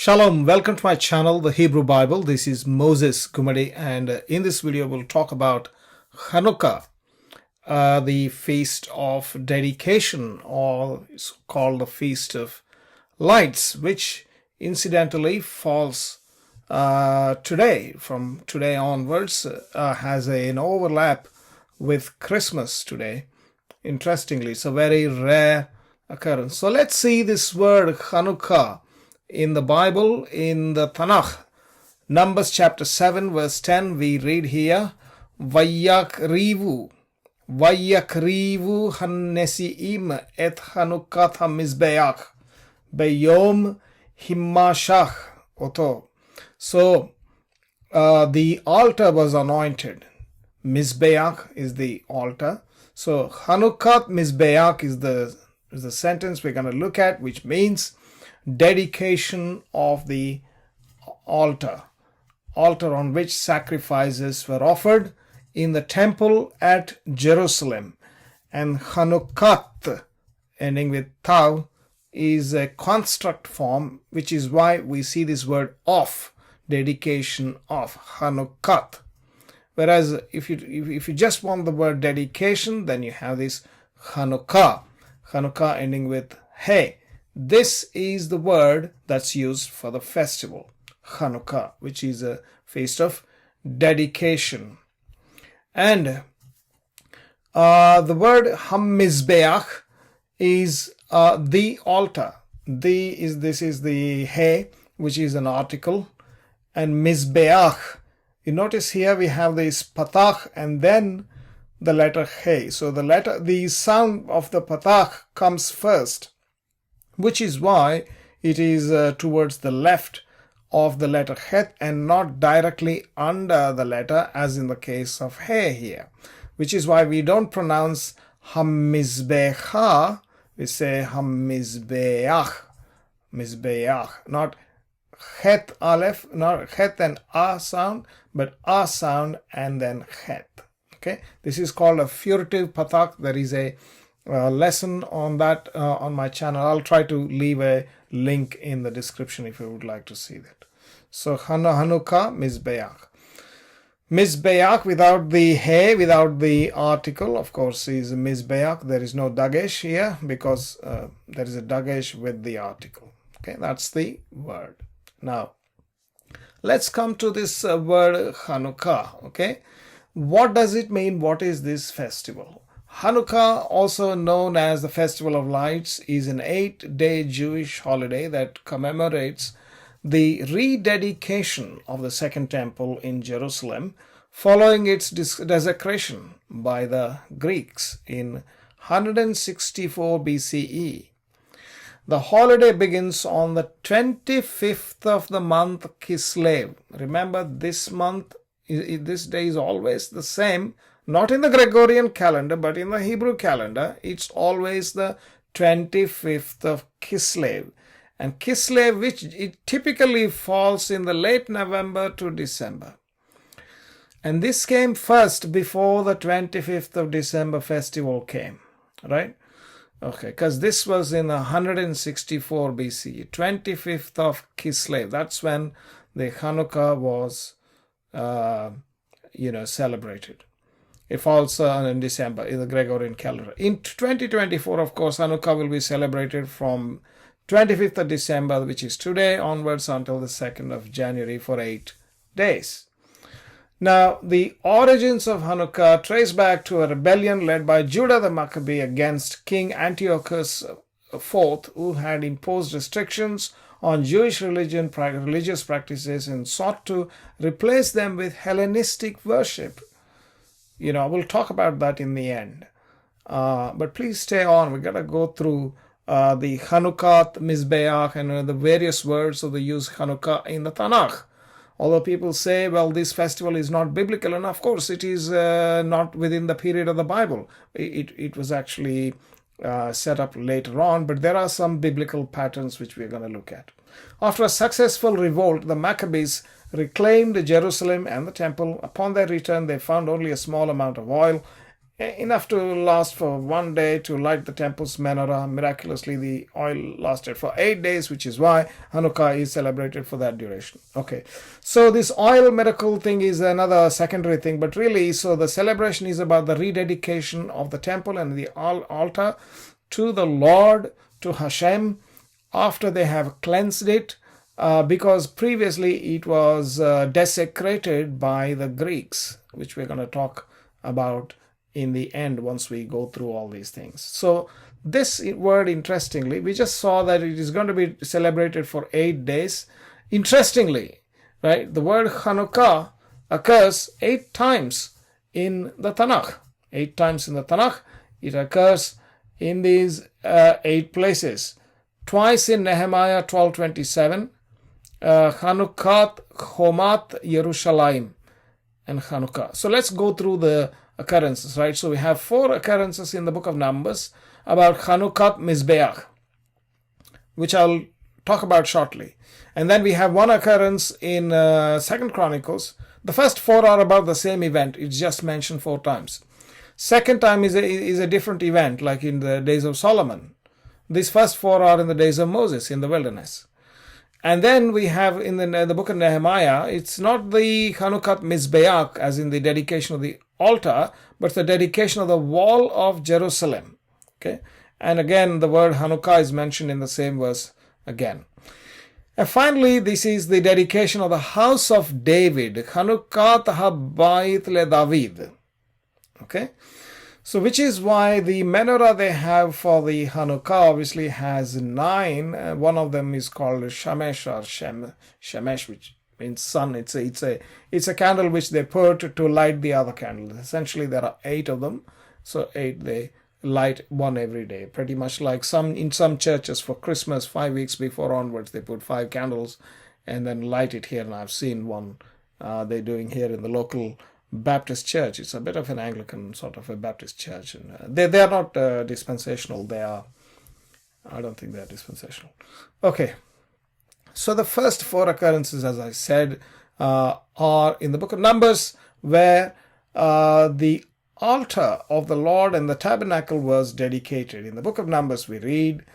Shalom, welcome to my channel, The Hebrew Bible. This is Moses Gumadi, and in this video we'll talk about Hanukkah, the feast of dedication, or it's called the Feast of Lights, which incidentally falls today, from today onwards, has an overlap with Christmas today. Interestingly, it's a very rare occurrence. So let's see this word Hanukkah in the Bible, in the Tanach. Numbers chapter 7 verse 10, we read here, YHVH Hannesiim et Hanukkah HaMizbeach Beyom Himmashach Oto. So the altar was anointed. Mizbeach is the altar. So Hanukkah Mizbeach is the sentence we're going to look at, which means dedication of the altar on which sacrifices were offered in the temple at Jerusalem. And Hanukkah, ending with tav, is a construct form, which is why we see this word of, dedication of, Hanukkah. Whereas if you just want the word dedication, then you have this Hanukkah ending with he. This is the word that's used for the festival, Hanukkah, which is a feast of dedication. And the word Hamizbeach is the altar. This is the he, which is an article, and Mizbeach. You notice here we have this patach and then the letter he. So the sound of the patach comes first, which is why it is towards the left of the letter het and not directly under the letter, as in the case of he here. Which is why we don't pronounce hamizbecha, we say hamizbeach, mizbeach, not het aleph, not het and a sound, but a sound and then het. Okay, this is called a furtive patak. There is a lesson on that on my channel. I'll try to leave a link in the description if you would like to see that. So Hanukkah Mizbeach. Mizbeach without the he, without the article, of course, is Mizbeach. There is no dagesh here because there is a dagesh with the article. Okay, that's the word. Now, let's come to this word Hanukkah. Okay, what does it mean? What is this festival? Hanukkah, also known as the Festival of Lights, is an 8-day Jewish holiday that commemorates the rededication of the Second Temple in Jerusalem following its desecration by the Greeks in 164 BCE. The holiday begins on the 25th of the month Kislev. Remember, this day is always the same. Not in the Gregorian calendar, but in the Hebrew calendar, it's always the 25th of Kislev. And Kislev, which it typically falls in the late November to December. And this came first before the 25th of December festival came, right? Okay, because this was in 164 BC, 25th of Kislev. That's when the Hanukkah was, celebrated. It falls in December in the Gregorian calendar. In 2024, of course, Hanukkah will be celebrated from 25th of December, which is today, onwards until the 2nd of January for 8 days. Now, the origins of Hanukkah trace back to a rebellion led by Judah the Maccabee against King Antiochus IV, who had imposed restrictions on Jewish religious practices and sought to replace them with Hellenistic worship. We'll talk about that in the end. But please stay on. We're going to go through the Hanukkah, Mizbeach, and the various words of the use Hanukkah in the Tanach. Although people say, well, this festival is not biblical, and of course it is not within the period of the Bible. It was actually set up later on, but there are some biblical patterns which we're going to look at. After a successful revolt, the Maccabees reclaimed Jerusalem and the temple. Upon their return, they found only a small amount of oil enough to last for 1 day to light the temple's menorah. Miraculously, the oil lasted for 8 days, which is why Hanukkah is celebrated for that duration. Okay, so this oil miracle thing is another secondary thing, but really, so the celebration is about the rededication of the temple and the altar to the Lord, to Hashem, after they have cleansed it, because previously it was desecrated by the Greeks, which we're going to talk about in the end once we go through all these things. So this word, interestingly, we just saw that it is going to be celebrated for 8 days. Interestingly, right, the word Hanukkah occurs 8 times in the Tanach. 8 times in the Tanach. It occurs in these 8 places. Twice in Nehemiah 12:27, Hanukkah, Chomat, Yerushalayim, and Hanukkah. So let's go through the occurrences, right? So we have 4 occurrences in the book of Numbers about Hanukkah Mizbeach, which I'll talk about shortly. And then we have 1 occurrence in 2nd Chronicles. The first 4 are about the same event. It's just mentioned 4 times. Second time is a different event, like in the days of Solomon. These first 4 are in the days of Moses in the wilderness. And then we have in the book of Nehemiah, it's not the Hanukkah Mizbeach as in the dedication of the altar, but the dedication of the wall of Jerusalem. Okay, and again the word Hanukkah is mentioned in the same verse again. And finally, this is the dedication of the house of David, Hanukkah Habayit le David. Okay, so which is why the menorah they have for the Hanukkah obviously has 9. One of them is called Shemesh or Shemesh, which means sun. It's a candle which they put to light the other candles. Essentially, there are 8 of them. So 8, they light one every day. Pretty much like in some churches for Christmas, 5 weeks before onwards, they put 5 candles and then light it here. And I've seen one they're doing here in the local Baptist church. It's a bit of an Anglican sort of a Baptist church, and they are not dispensational. I don't think they are dispensational. Okay, so the first 4 occurrences, as I said, are in the book of Numbers, where the altar of the Lord and the tabernacle was dedicated. In the book of Numbers, we read.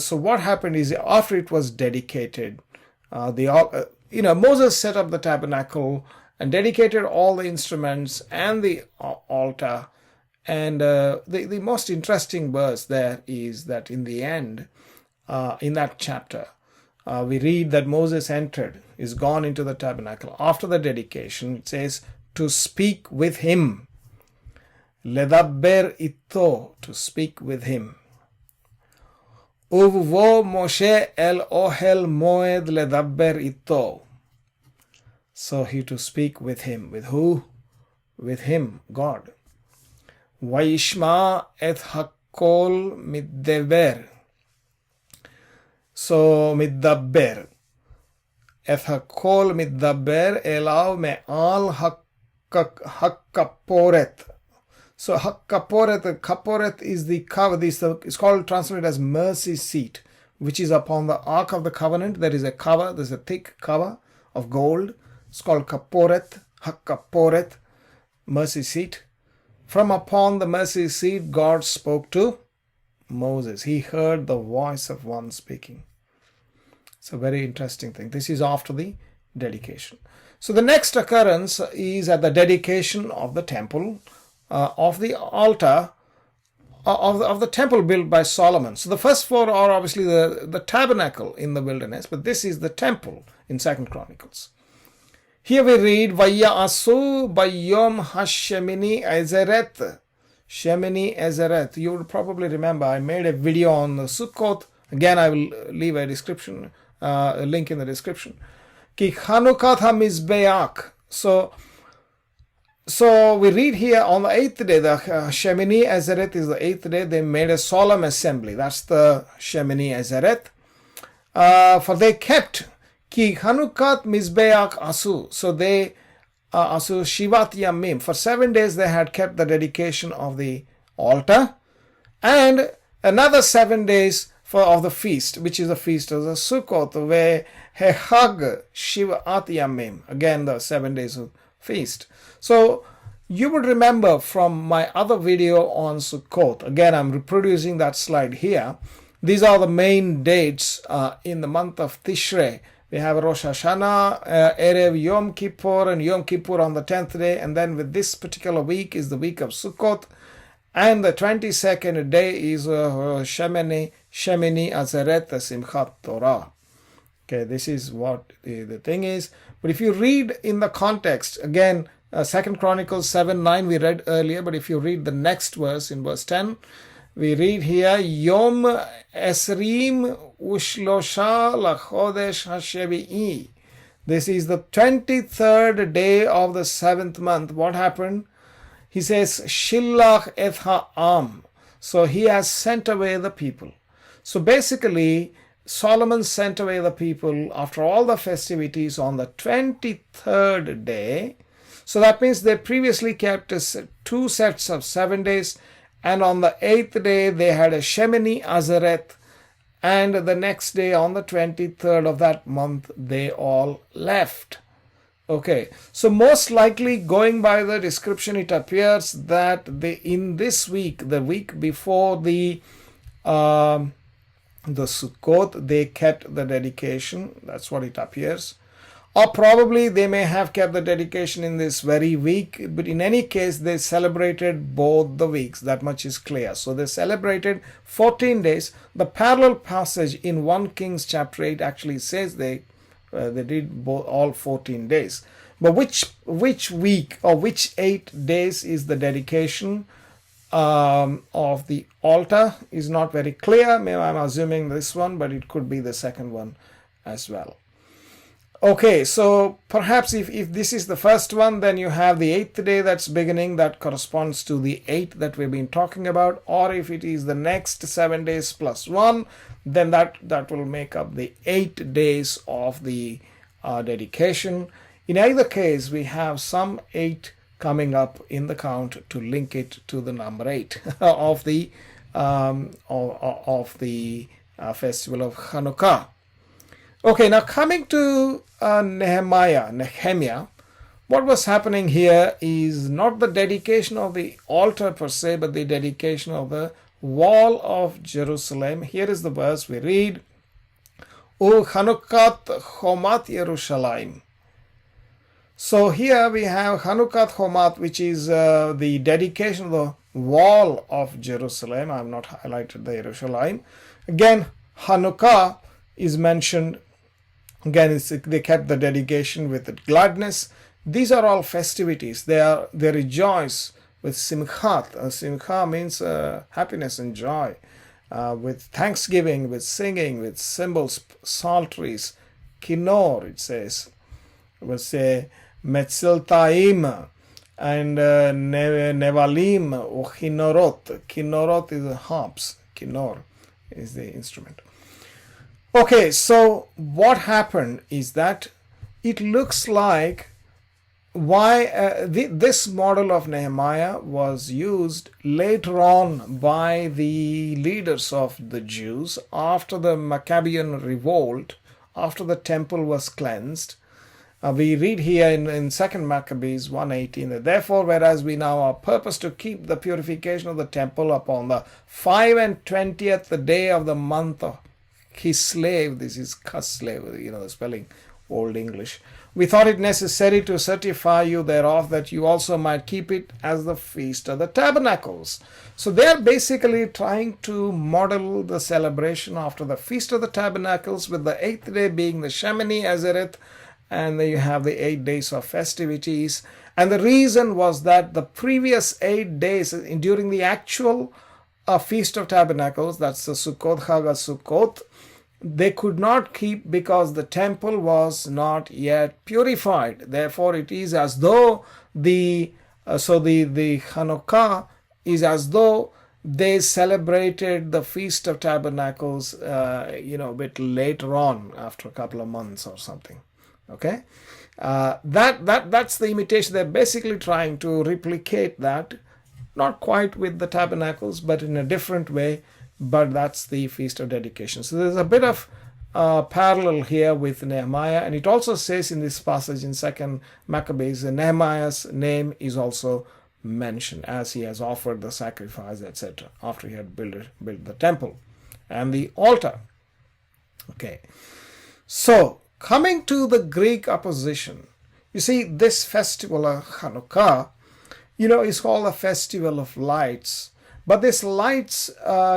So what happened is after it was dedicated, Moses set up the tabernacle and dedicated all the instruments and the altar. And the most interesting verse there is that in the end, in that chapter, we read that Moses is gone into the tabernacle. After the dedication, it says, to speak with him. Ledabber ito, to speak with him. Uvvo Moshe el ohel moed ledabber ito. So he to speak with him. With who? With him, God. Vayishma et hakol middeber. So middaber. Et hakol middaber elav me'al hakkaporet. So hakkaporet, kaporet is the cover. It's called, translated as mercy seat, which is upon the Ark of the Covenant. There is a cover. There's a thick cover of gold. It's called kaporet, hakkaporet, mercy seat. From upon the mercy seat, God spoke to Moses. He heard the voice of one speaking. It's a very interesting thing. This is after the dedication. So the next occurrence is at the dedication of the temple, of the altar, of the temple built by Solomon. So the first 4 are obviously the tabernacle in the wilderness, but this is the temple in 2nd Chronicles. Here we read, Vaya'asu bayom hashemini ezeret. Shemini ezeret. You will probably remember I made a video on the Sukkot. Again, I will leave a description, a link in the description. Ki Hanukkah hamizbeach. So we read here on the 8th day, the Shemini ezeret is the 8th day. They made a solemn assembly. That's the Shemini ezeret. For they kept Ki Hanukkah Mizbeach Asu. So they Asu Shivat Yamim. For 7 days they had kept the dedication of the altar, and another 7 days of the feast, which is the feast of the Sukkot, where Hehag Shivat Yamim. Again, the 7 days of feast. So You would remember from my other video on Sukkot, again I'm reproducing that slide here. These are the main dates in the month of Tishrei. We have Rosh Hashanah, Erev Yom Kippur, and Yom Kippur on the 10th day. And then with this particular week is the week of Sukkot. And the 22nd day is Shemini Azeret Simchat Torah. Okay, this is what the thing is. But if you read in the context, again, 2 Chronicles 7:9 we read earlier. But if you read the next verse in verse 10, we read here, Yom Esrim Ushlosha Lachodesh Hashevi'i. This is the 23rd day of the 7th month. What happened? He says, Shillach et ha'am. So he has sent away the people. So basically, Solomon sent away the people after all the festivities on the 23rd day. So that means they previously kept 2 sets of 7 days. And on the 8th day, they had a Shemini Azeret. And the next day, on the 23rd of that month, they all left. Okay, so most likely, going by the description, it appears that in this week, the week before the Sukkot, they kept the dedication. That's what it appears. Or probably they may have kept the dedication in this very week, but in any case, they celebrated both the weeks. That much is clear. So they celebrated 14 days. The parallel passage in 1 Kings chapter 8 actually says they did all 14 days. But which week or which 8 days is the dedication of the altar is not very clear. Maybe I'm assuming this one, but it could be the second one as well. Okay, so perhaps if this is the first one, then you have the 8th day that's beginning, that corresponds to the 8th that we've been talking about. Or if it is the next 7 days plus 1, then that will make up the 8 days of the dedication. In either case, we have some 8 coming up in the count to link it to the number 8 of the festival of Hanukkah. Okay, now coming to Nehemiah, what was happening here is not the dedication of the altar per se, but the dedication of the wall of Jerusalem. Here is the verse we read, O Hanukat Chomat Yerushalayim. So here we have Hanukat Chomat, which is the dedication of the wall of Jerusalem. I have not highlighted the Yerushalayim. Again, Hanukkah is mentioned. Again, they kept the dedication with gladness. These are all festivities. They rejoice with simchat. Simcha means happiness and joy. With thanksgiving, with singing, with cymbals, psalteries, kinor, it says. It will say metziltaim and nevalim or kinorot. Kinorot is the harps. Kinor is the instrument. Okay, so what happened is that it looks like this model of Nehemiah was used later on by the leaders of the Jews after the Maccabean revolt, after the temple was cleansed. We read here in 2 Maccabees 1:18 that therefore, whereas we now are purposed to keep the purification of the temple upon the 25th day of the month of Kislev, this is Kislev, the spelling, Old English. We thought it necessary to certify you thereof, that you also might keep it as the Feast of the Tabernacles. So they are basically trying to model the celebration after the Feast of the Tabernacles, with the 8th day being the Shemini Azeret, and then you have the 8 days of festivities. And the reason was that the previous 8 days, during the actual Feast of Tabernacles, that's the Sukkot, Chag Sukkot, they could not keep because the temple was not yet purified. Therefore, it is as though the Hanukkah is as though they celebrated the Feast of Tabernacles, a bit later on, after a couple of months or something. Okay, that's the imitation. They're basically trying to replicate that, not quite with the tabernacles, but in a different way. But that's the Feast of Dedication. So there's a bit of parallel here with Nehemiah, and it also says in this passage in 2 Maccabees, Nehemiah's name is also mentioned as he has offered the sacrifice, etc., after he had built the temple and the altar. Okay, so coming to the Greek opposition, you see, this festival of Hanukkah, is called the Festival of Lights. But this lights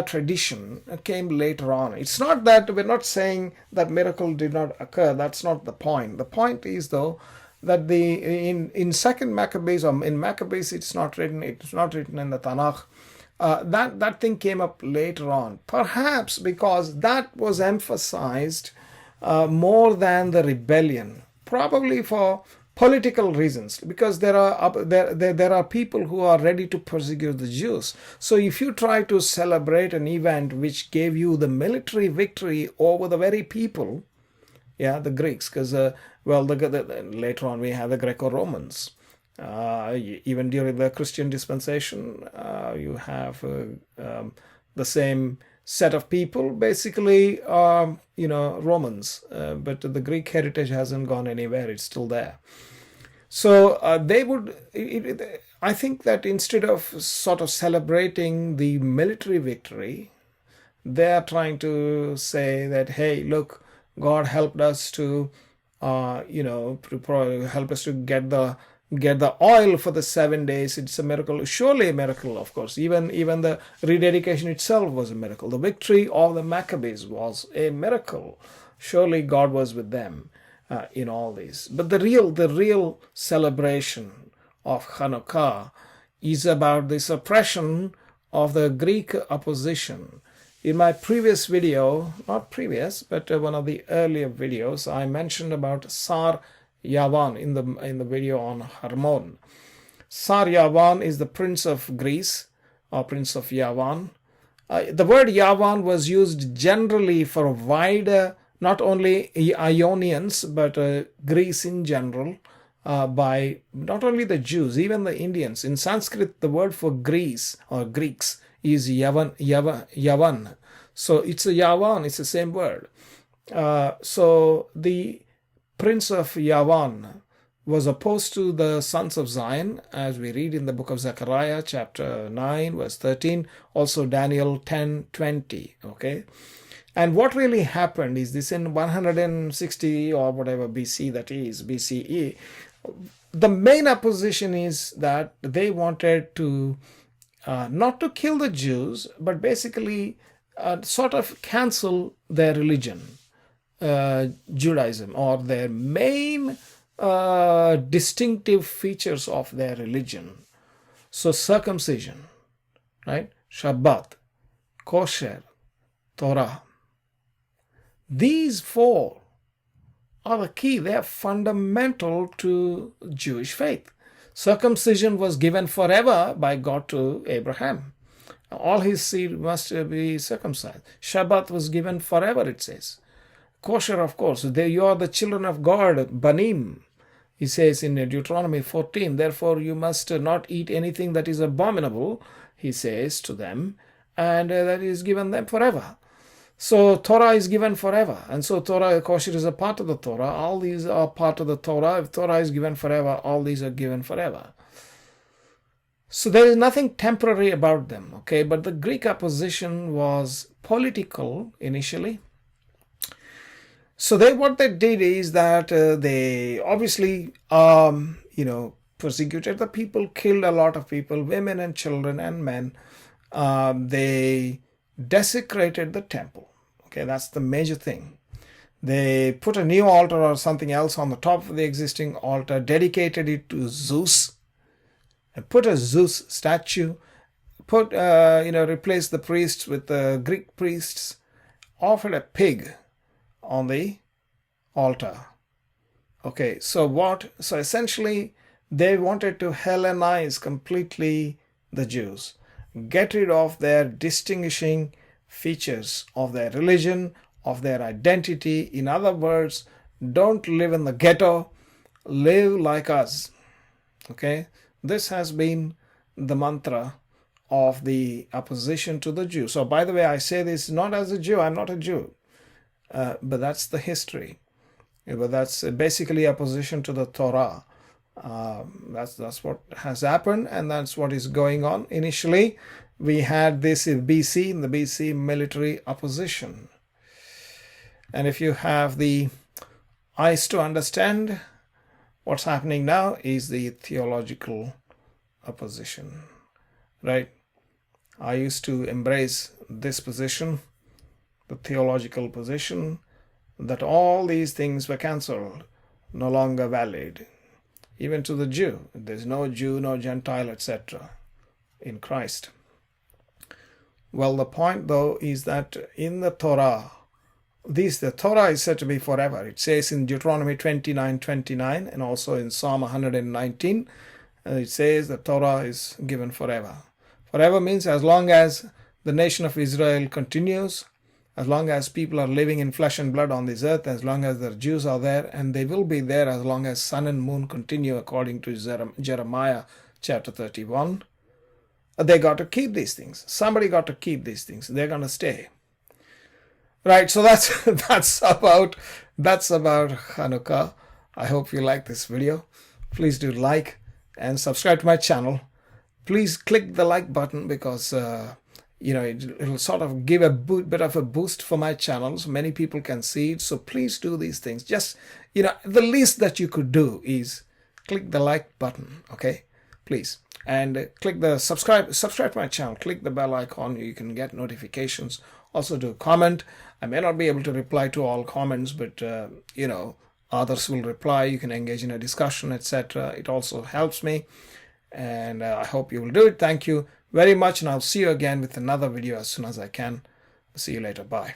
tradition came later on. It's not that we're not saying that miracle did not occur. That's not the point. The point is, though, that in Second Maccabees, or in Maccabees, it's not written in the Tanach. That thing came up later on, perhaps because that was emphasized more than the rebellion, probably for political reasons, because there are people who are ready to persecute the Jews. So if you try to celebrate an event which gave you the military victory over the very people, the Greeks, because later on we have the Greco-Romans. Even during the Christian dispensation, you have the same set of people, basically, Romans. But the Greek heritage hasn't gone anywhere. It's still there. So I think that instead of sort of celebrating the military victory, they are trying to say that, hey, look, God helped us to, help us to get the oil for the 7 days. It's a miracle, surely a miracle, of course. Even the rededication itself was a miracle. The victory of the Maccabees was a miracle. Surely God was with them in all this. But the real celebration of Hanukkah is about the suppression of the Greek opposition. In my previous video, not previous, but one of the earlier videos, I mentioned about Sar Yavan in the video on Harmon. Sar Yavan is the prince of Greece, or prince of Yavan. The word Yavan was used generally for a wider, not only Ionians, but Greece in general, by not only the Jews, even the Indians. In Sanskrit, the word for Greece or Greeks is Yavan. So it's a Yavan, it's the same word. So the prince of Yavan was opposed to the sons of Zion, as we read in the book of Zechariah, chapter 9, verse 13, also Daniel 10:20. Okay, and what really happened is this: in 160 or whatever BC, that is BCE, the main opposition is that they wanted to not to kill the Jews, but basically sort of cancel their religion, Judaism, or their main distinctive features of their religion. So circumcision, right? Shabbat, kosher, Torah. These four are the key. They are fundamental to Jewish faith. Circumcision was given forever by God to Abraham. All his seed must be circumcised. Shabbat was given forever, it says. Kosher, of course, you are the children of God, Banim. He says in Deuteronomy 14, therefore you must not eat anything that is abominable, he says to them, and that is given them forever. So Torah is given forever, and so Torah, kosher is a part of the Torah. All these are part of the Torah. If Torah is given forever, all these are given forever. So there is nothing temporary about them, okay? But the Greek opposition was political initially. So what they did is that they obviously, persecuted the people, killed a lot of people, women and children and men. They desecrated the temple. Okay, that's the major thing. They put a new altar or something else on the top of the existing altar, dedicated it to Zeus, and put a Zeus statue, replaced the priests with the Greek priests, offered a pig on the altar. Okay, so essentially they wanted to Hellenize completely the Jews, get rid of their distinguishing features of their religion, of their identity. In other words, don't live in the ghetto, live like us. Okay, this has been the mantra of the opposition to the Jew. So by the way, I say this not as a Jew, I'm not a Jew. But that's the history. But that's basically opposition to the Torah. That's what has happened, and that's what is going on. Initially, we had this in BC, in the BC military opposition. And if you have the eyes to understand, what's happening now is the theological opposition, right? I used to embrace this position, the theological position, that all these things were cancelled, no longer valid. Even to the Jew, there's no Jew, no Gentile, etc. in Christ. Well, the point though is that in the Torah, the Torah is said to be forever. It says in Deuteronomy 29:29 and also in Psalm 119, it says the Torah is given forever. Forever means as long as the nation of Israel continues, as long as people are living in flesh and blood on this earth, as long as the Jews are there, and they will be there as long as sun and moon continue, according to Jeremiah chapter 31. They got to keep these things. Somebody got to keep these things. They're going to stay. Right, so that's about Hanukkah. I hope you like this video. Please do like and subscribe to my channel. Please click the like button because it'll sort of give a bit of a boost for my channel so many people can see it. So please do these things. Just the least that you could do is click the like button, okay? Please. And click the subscribe to my channel. Click the bell icon. You can get notifications. Also do comment. I may not be able to reply to all comments, but others will reply. You can engage in a discussion, etc. It also helps me, and I hope you will do it. Thank you very much, and I'll see you again with another video as soon as I can. See you later. Bye.